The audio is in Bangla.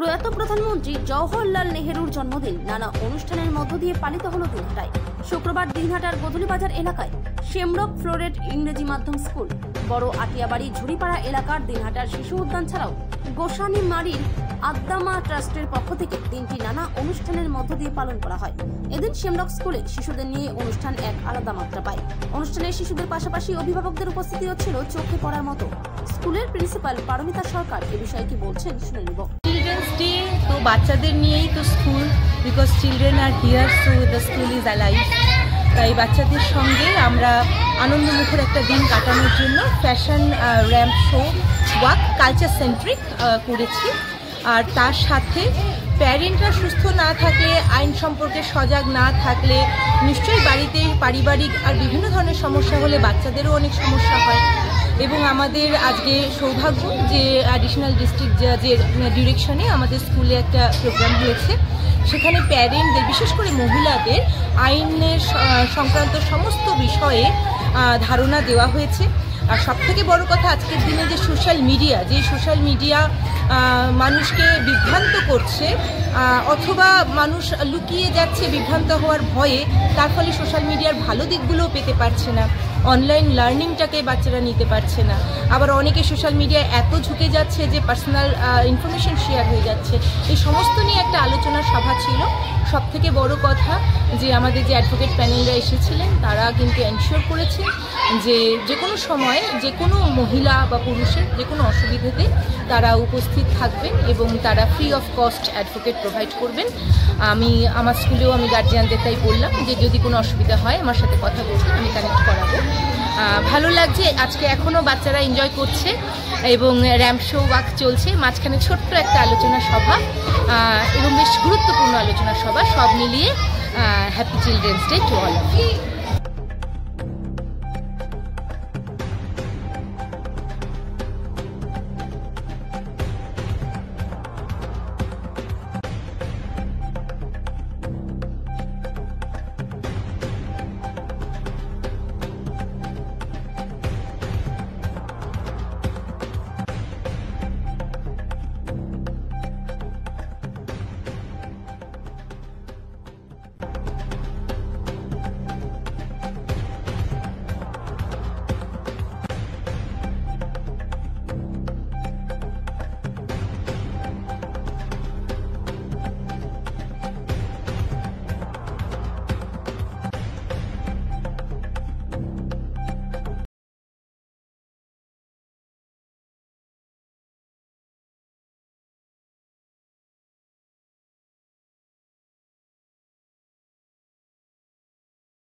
প্রয়াত প্রধানমন্ত্রী জওহরলাল নেহেরুর জন্মদিন নানা অনুষ্ঠানের মধ্য দিয়ে পালিত হলো দিনহাটায়। শুক্রবার দিনহাটার গোধূলিবাজার এলাকায় শেমরক ফ্লোরেট ইংরেজি মাধ্যম স্কুল, বড় আটিয়াবাড়ি ঝুড়িপাড়া এলাকার দিনহাটার শিশু উদ্যান ছাড়াও গোসানি মারির আদ্দামা ট্রাস্টের পক্ষ থেকে দিনটি নানা অনুষ্ঠানের মধ্য দিয়ে পালন করা হয়। এদিন শেমরক স্কুলে শিশুদের নিয়ে অনুষ্ঠান এক আলাদা মাত্রা পায়। অনুষ্ঠানে শিশুদের পাশাপাশি অভিভাবকদের উপস্থিতিও ছিল চোখে পড়ার মতো। স্কুলের প্রিন্সিপাল পারমিতা সরকার এ বিষয়ে কি বলছেন শুনে নেব। চিলড্রেন্স ডে তো বাচ্চাদের নিয়েই তো school, because children are here, so the school is alive. তাই বাচ্চাদের সঙ্গে আমরা আনন্দমুখর একটা দিন কাটানোর জন্য fashion ramp show walk culture centric করেছি। আর তার সাথে প্যারেন্টরা সুস্থ না থাকলে, আইন সম্পর্কে সজাগ না থাকলে নিশ্চয়ই বাড়িতে পারিবারিক আর বিভিন্ন ধরনের সমস্যা হলে বাচ্চাদেরও অনেক সমস্যা হয়। এবং আমাদের আজকে সৌভাগ্য যে অ্যাডিশনাল ডিস্ট্রিক্ট জাজের ডিরেকশনে আমাদের স্কুলে একটা প্রোগ্রাম হয়েছে। সেখানে প্যারেন্টদের, বিশেষ করে মহিলাদের আইনের সংক্রান্ত সমস্ত বিষয়ে ধারণা দেওয়া হয়েছে। আর সবথেকে বড় কথা, আজকের দিনে যে সোশ্যাল মিডিয়া মানুষকে বিভ্রান্ত করছে অথবা মানুষ লুকিয়ে যাচ্ছে বিভ্রান্ত হওয়ার ভয়ে, তার ফলে সোশ্যাল মিডিয়ার ভালো দিকগুলোও পেতে পারছে না, অনলাইন লার্নিংটাকে বাচ্চারা নিতে পারছে না। আবার অনেকে সোশ্যাল মিডিয়ায় এত ঝুঁকে যাচ্ছে যে পার্সোনাল ইনফরমেশন শেয়ার হয়ে যাচ্ছে। এই সমস্ত নিয়ে একটা আলোচনা সভা ছিল। সবথেকে বড় কথা যে আমাদের যে অ্যাডভোকেট প্যানেলরা এসেছিলেন তারা কিন্তু এনশিওর করেছেন যে কোনো সময়ে যে কোনো মহিলা বা পুরুষের যে কোনো অসুবিধাতে তারা উপস্থিত থাকবেন এবং তারা free of cost advocate provide করবেন। আমার স্কুলেও আমি গার্জিয়ানদের তাই বললাম যে যদি কোনো অসুবিধা হয় আমার সাথে কথা বলতে, আমি কানেক্ট করাবো। ভালো লাগছে, আজকে এখনও বাচ্চারা এনজয় করছে এবং র্যাম্প শো ওয়াক চলছে, মাঝখানে ছোট্ট একটা আলোচনা সভা এবং বেশ গুরুত্বপূর্ণ আলোচনা সভা, সব মিলিয়ে happy children's day to all of you.